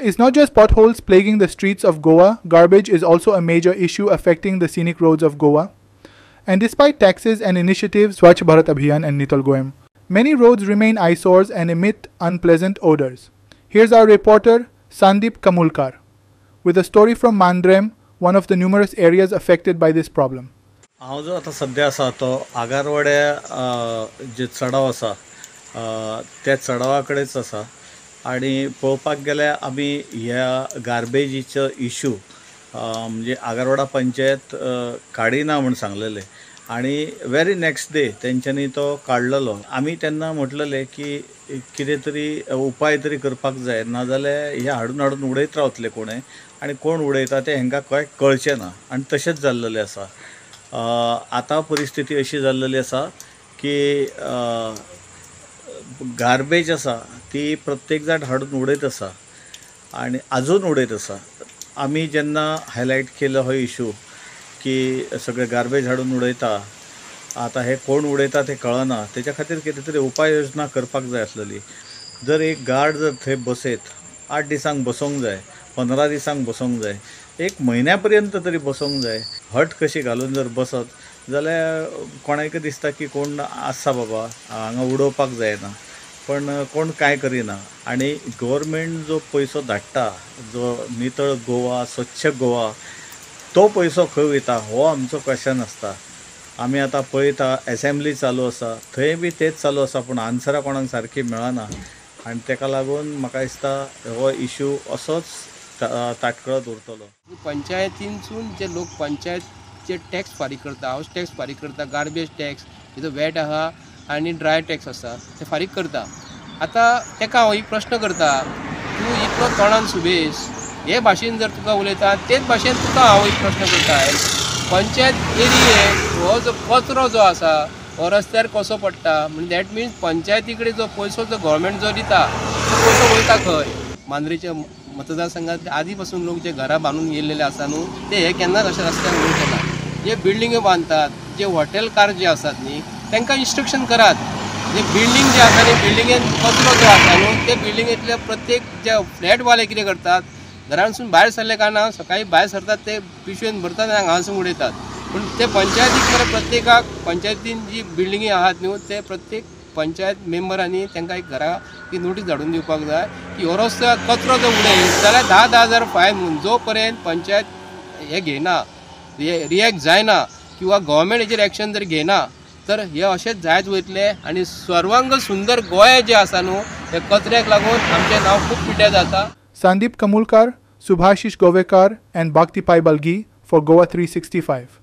It's not just potholes plaguing the streets of Goa, garbage is also a major issue affecting the scenic roads of Goa. And despite taxes and initiatives Swachh Bharat Abhiyan and Nital Goem, many roads remain eyesores and emit unpleasant odors. Here's our reporter Sandeep Kamulkar with a story from Mandrem, one of the numerous areas affected by this problem. हांव जो आतां सद्या आसा तो आगारवाड्या जे चढाव आसा त्या चढावा कडेच आसा आनी पळोवपाक गेल्यार आमी ह्या गार्बेजीचो इश्यू म्हणजे आगारवाडा पंचायत काडिना म्हूण सांगलेले आनी वेरी नेक्स्ट डे तेंच्यांनी तो काडलेलो. आमी तेन्ना म्हटलेले की कितें तरी उपाय तरी करपाक जाय, नाजाल्यार हे हाडून हाडून उडयत रावतले कोणें आनी कोण उडयता तें हांकां कांय कळचें ना आनी तशेंच जाल्लेलें आसा. आता परिस्थिती अशी जाल्लेली आसा की गार्बेज आसा ती प्रत्येक जाण हाडून उडयत आसा आनी आजून उडयत आसा. आमी जेन्ना हायलायट केलो हो इशू की सगळे गार्बेज हाडून उडयता, आता हे कोण उडयता ते कळना, तेच्या खातीर कितें तरी उपाय योजना करपाक जाय आसलेली. जर एक गार्ड जर थंय बसयत 8 दिसांक बसोंक जाय, 15 दिसांक बसोंक जाय, एक म्हयन्या पर्यंत तरी बसोंक जाय. हट कशी घालून जर बसत जाल्यार कोणाक दिसता की कोण आसा बाबा हांगा उडोवपाक जायना, पण कोण कांय करिना. आनी गव्हर्मेंट जो पयसो धाडटा, जो नितळ गोवा, स्वच्छ गोवा, तो पयसो खंय वयता हो आमचो क्वेश्चन आसता. आमी आतां पळयता एसेंब्ली चालू आसा, थंय बी तेच चालू आसा, पूण आन्सरां कोणाक सारकी मेळना आनी ताका लागून म्हाका दिसता हो इश्यू असोच ताटकळत उरतलो. पंचायतींसून जे लोक पंचायतचे टॅक्स फारीक करता, हाऊस टॅक्स फारीक करता, गार्बेज टॅक्स, जो वॅट आहा आनी ड्राय टॅक्स आसा ते फारीक करता. आतां ताका हांव एक प्रश्न करता, तूं इतलो तोंडान सुबेज हे भाशेन जर तुका उलयता तेच भाशेन तुका हांव एक प्रश्न करता, पंचायत एरियेक हो जो कचरो जो आसा हो रस्त्यार कसो पडटा, म्हणजे दॅट मिन्स पंचायती कडेन जो पयसो जो गव्हर्मेंट जो दिता तो पयसो वयता खंय. मांद्रेच्या मतदारसंघात आधी पासून लोक जे घरां बांधून गेलेले आसा न्हू ते हे केन्नाच अशा रस्त्यार उडोवंक ना. जे बिल्डिंग्यो बांदतात, जे हॉटेलकार जे आसात न्ही तांकां इन्स्ट्रक्शन करात, जे बिल्डींग जे आसा न्ही बिल्डिंगेन कचरो जो आसा न्हू ते बिल्डिंगेंतले प्रत्येक जे फ्लॅटवाले कितें करतात, घरांसून भायर सरले कारणान सकाळी भायर सरतात ते पिशवेन भरतात आनी हांगासून उडयतात. पूण ते पंचायतीक मरे प्रत्येकाक पंचायतीन जी बिल्डिंगी आहात न्हू ते प्रत्येक पंचायत मेंबरांनी तांकां एक घरा ती नोटीस धाडून दिवपाक जाय की हो रस्तो कचरो जर उडयत जाल्यार 10,000 फायन म्हणून जो पर्यंत पंचायत हे घेयना, रिएक्ट जायना किंवा गव्हर्मेंट हेचेर एक्शन जर घेयना तर हे अशेंच जायत वयतले आनी सर्वांग सुंदर गोंय जे आसा न्हू हे कचऱ्याक लागून आमचें नांव खूब पिड्ड्यार जाता. Sandeep Kamulkar, Subhashish Govekar and Bhakti Pai Balgi for Goa 365.